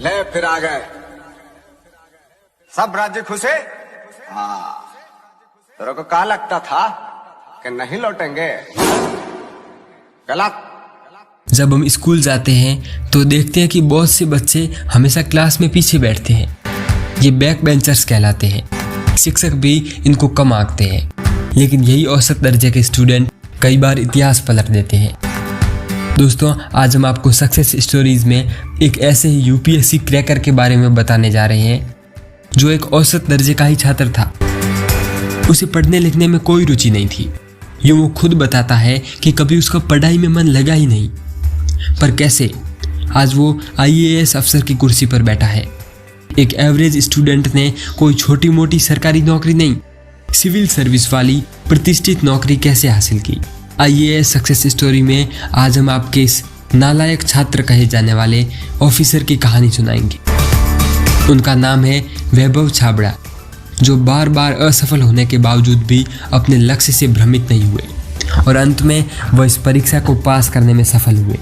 ले फिर आ गए सब राज्य खुश है। हाँ, तेरे को क्या लगता था कि नहीं लौटेंगे? गलत। जब हम स्कूल जाते हैं तो देखते हैं कि बहुत से बच्चे हमेशा क्लास में पीछे बैठते हैं। ये बैक बेंचर्स कहलाते हैं। शिक्षक भी इनको कम आंकते हैं, लेकिन यही औसत दर्जे के स्टूडेंट कई बार इतिहास पलट देते हैं। दोस्तों, आज हम आपको सक्सेस स्टोरीज में एक ऐसे ही यूपीएससी क्रैकर के बारे में बताने जा रहे हैं जो एक औसत दर्जे का ही छात्र था। उसे पढ़ने लिखने में कोई रुचि नहीं थी। यूँ वो खुद बताता है कि कभी उसका पढ़ाई में मन लगा ही नहीं, पर कैसे आज वो आईएएस अफसर की कुर्सी पर बैठा है। एक एवरेज स्टूडेंट ने कोई छोटी मोटी सरकारी नौकरी नहीं, सिविल सर्विस वाली प्रतिष्ठित नौकरी कैसे हासिल की। आईएएस सक्सेस स्टोरी में आज हम आपके इस नालायक छात्र कहे जाने वाले ऑफिसर की कहानी सुनाएंगे। उनका नाम है वैभव छाबड़ा, जो बार बार असफल होने के बावजूद भी अपने लक्ष्य से भ्रमित नहीं हुए और अंत में वह इस परीक्षा को पास करने में सफल हुए।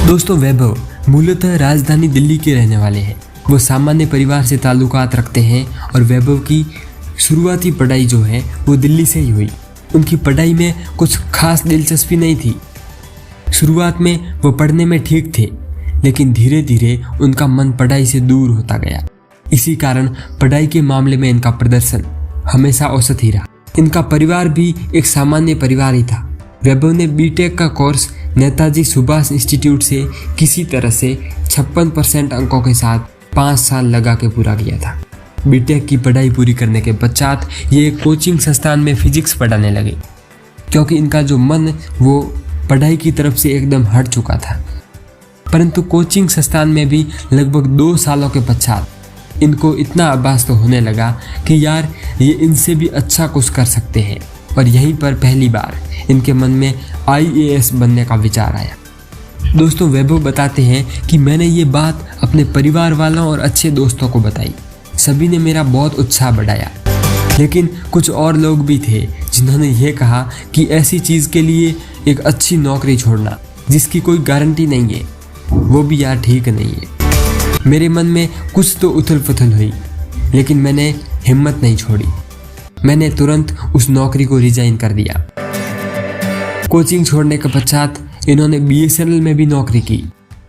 दोस्तों, वैभव मूलतः राजधानी दिल्ली के रहने वाले हैं। वो सामान्य परिवार से ताल्लुकात रखते हैं और वैभव की शुरुआती पढ़ाई जो है वो दिल्ली से ही हुई। उनकी पढ़ाई में कुछ खास दिलचस्पी नहीं थी। शुरुआत में वो पढ़ने में ठीक थे, लेकिन धीरे धीरे उनका मन पढ़ाई से दूर होता गया। इसी कारण पढ़ाई के मामले में इनका प्रदर्शन हमेशा औसत ही रहा। इनका परिवार भी एक सामान्य परिवार ही था। वैभव ने बीटेक का कोर्स नेताजी सुभाष इंस्टीट्यूट से किसी तरह से 56% अंकों के साथ 5 साल लगा के पूरा किया था। बीटेक की पढ़ाई पूरी करने के पश्चात ये एक कोचिंग संस्थान में फिजिक्स पढ़ाने लगे, क्योंकि इनका जो मन वो पढ़ाई की तरफ से एकदम हट चुका था। परंतु कोचिंग संस्थान में भी लगभग 2 सालों के पश्चात इनको इतना आभास तो होने लगा कि यार ये इनसे भी अच्छा कुछ कर सकते हैं, और यहीं पर पहली बार इनके मन में आईएएस बनने का विचार आया। दोस्तों, वैभव बताते हैं कि मैंने ये बात अपने परिवार वालों और अच्छे दोस्तों को बताई। सभी ने मेरा बहुत उत्साह बढ़ाया, लेकिन कुछ और लोग भी थे जिन्होंने ये कहा कि ऐसी चीज़ के लिए एक अच्छी नौकरी छोड़ना जिसकी कोई गारंटी नहीं है, वो भी यार ठीक नहीं है। मेरे मन में कुछ तो उथल पुथल हुई, लेकिन मैंने हिम्मत नहीं छोड़ी। मैंने तुरंत उस नौकरी को रिजाइन कर दिया। कोचिंग छोड़ने के पश्चात इन्होंने बीएसएनएल में भी नौकरी की,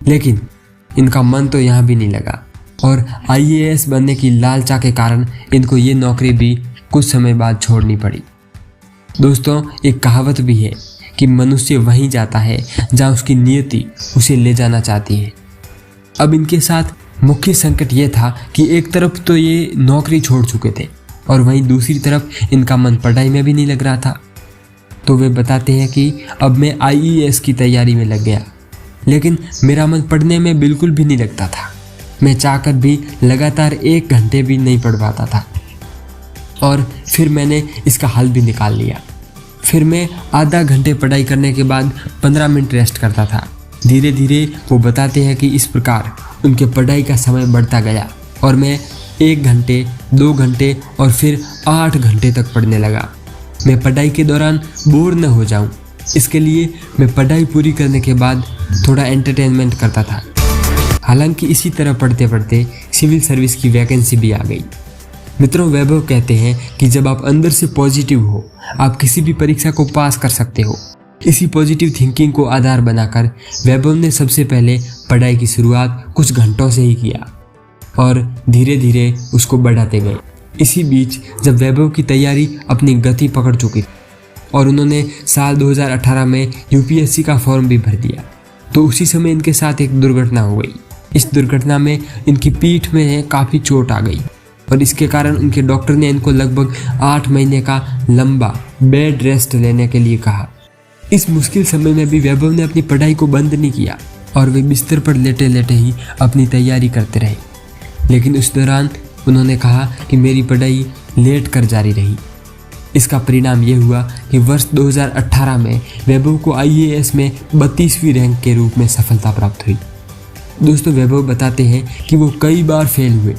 लेकिन इनका मन तो यहाँ भी नहीं लगा और आईएएस बनने की लालसा के कारण इनको ये नौकरी भी कुछ समय बाद छोड़नी पड़ी। दोस्तों, एक कहावत भी है कि मनुष्य वहीं जाता है जहाँ उसकी नियति उसे ले जाना चाहती है। अब इनके साथ मुख्य संकट ये था कि एक तरफ तो ये नौकरी छोड़ चुके थे और वहीं दूसरी तरफ इनका मन पढ़ाई में भी नहीं लग रहा था। तो वे बताते हैं कि अब मैं आईएएस की तैयारी में लग गया, लेकिन मेरा मन पढ़ने में बिल्कुल भी नहीं लगता था। मैं चाहकर भी लगातार 1 घंटे भी नहीं पढ़ पाता था, और फिर मैंने इसका हल भी निकाल लिया। फिर मैं आधा घंटे पढ़ाई करने के बाद 15 मिनट रेस्ट करता था। धीरे धीरे वो बताते हैं कि इस प्रकार उनके पढ़ाई का समय बढ़ता गया और मैं 1 घंटे, 2 घंटे और फिर 8 घंटे तक पढ़ने लगा। मैं पढ़ाई के दौरान बोर न हो जाऊं, इसके लिए मैं पढ़ाई पूरी करने के बाद थोड़ा एंटरटेनमेंट करता था। हालांकि इसी तरह पढ़ते पढ़ते सिविल सर्विस की वैकेंसी भी आ गई। मित्रों, वैभव कहते हैं कि जब आप अंदर से पॉजिटिव हो, आप किसी भी परीक्षा को पास कर सकते हो। इसी पॉजिटिव थिंकिंग को आधार बनाकर वैभव ने सबसे पहले पढ़ाई की शुरुआत कुछ घंटों से ही किया और धीरे धीरे उसको बढ़ाते गए। इसी बीच जब वैभव की तैयारी अपनी गति पकड़ चुकी और उन्होंने साल 2018 में यूपीएससी का फॉर्म भी भर दिया, तो उसी समय इनके साथ एक दुर्घटना हो गई। इस दुर्घटना में इनकी पीठ में काफ़ी चोट आ गई और इसके कारण उनके डॉक्टर ने इनको लगभग 8 महीने का लंबा बेड रेस्ट लेने के लिए कहा। इस मुश्किल समय में भी वैभव ने अपनी पढ़ाई को बंद नहीं किया और वे बिस्तर पर लेटे लेटे ही अपनी तैयारी करते रहे। लेकिन उस दौरान उन्होंने कहा कि मेरी पढ़ाई लेट कर जारी रही। इसका परिणाम ये हुआ कि वर्ष 2018 में वैभव को आईएएस में 32वीं रैंक के रूप में सफलता प्राप्त हुई। दोस्तों, वैभव बताते हैं कि वो कई बार फेल हुए।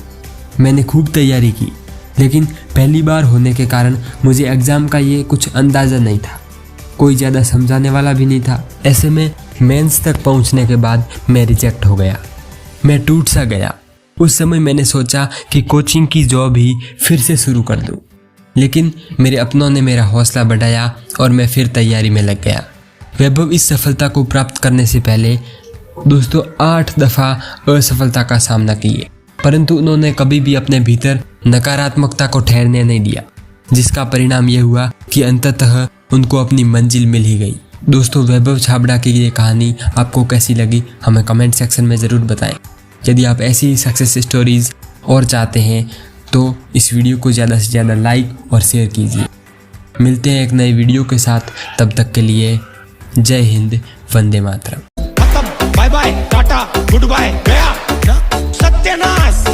मैंने खूब तैयारी की, लेकिन पहली बार होने के कारण मुझे एग्ज़ाम का ये कुछ अंदाज़ा नहीं था। कोई ज़्यादा समझाने वाला भी नहीं था। ऐसे में मेंस तक पहुंचने के बाद मैं रिजेक्ट हो गया। मैं टूट सा गया। उस समय मैंने सोचा कि कोचिंग की जॉब ही फिर से शुरू कर दूं, लेकिन मेरे अपनों ने मेरा हौसला बढ़ाया और मैं फिर तैयारी में लग गया। वैभव इस सफलता को प्राप्त करने से पहले दोस्तों 8 दफ़ा असफलता का सामना किए, परंतु उन्होंने कभी भी अपने भीतर नकारात्मकता को ठहरने नहीं दिया, जिसका परिणाम यह हुआ कि अंततः उनको अपनी मंजिल मिल ही गई। दोस्तों, वैभव छाबड़ा की ये कहानी आपको कैसी लगी हमें कमेंट सेक्शन में ज़रूर बताएं। यदि आप ऐसी सक्सेस स्टोरीज और चाहते हैं तो इस वीडियो को ज़्यादा से ज़्यादा लाइक और शेयर कीजिए। मिलते हैं एक नए वीडियो के साथ, तब तक के लिए जय हिंद, वंदे मातरम। Bye bye tata goodbye गया सत्यानाश।